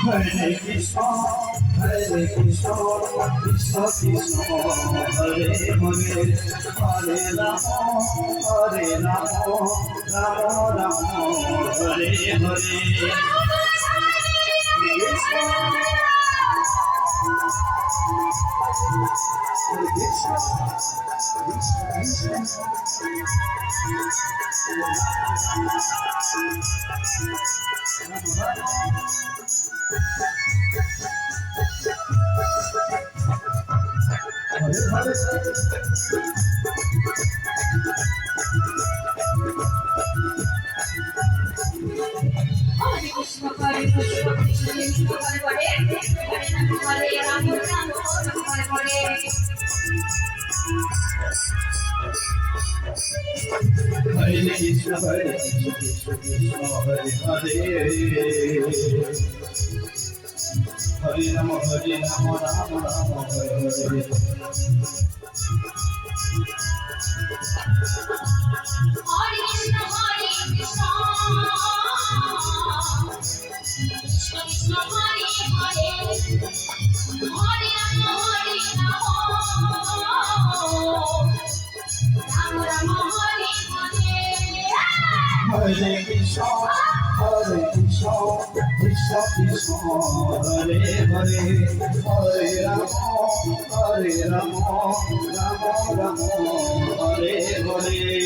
Hare Krishna, Hare Krishna, Krishna Krishna, Hare Hare, Hare Rama, Hare Rama, Rama Rama, Hare Hare. Krishna, Hare Krishna, Krishna Krishna, Hare Krishna, Hare Krishna, Krishna Krishna, Hare Hare, Hare Rama, Hare Rama, Rama Rama, Hare Hare. Hare Krishna, Hare Krishna, Krishna Krishna, Hare Hare. Hare Rama, Hare Rama, Rama Rama, Hare Hare. Hare Krishna, Hare Krishna, Krishna Krishna, Hare Hare, Hare Rama, Hare Rama, Rama Rama, Hare Hare.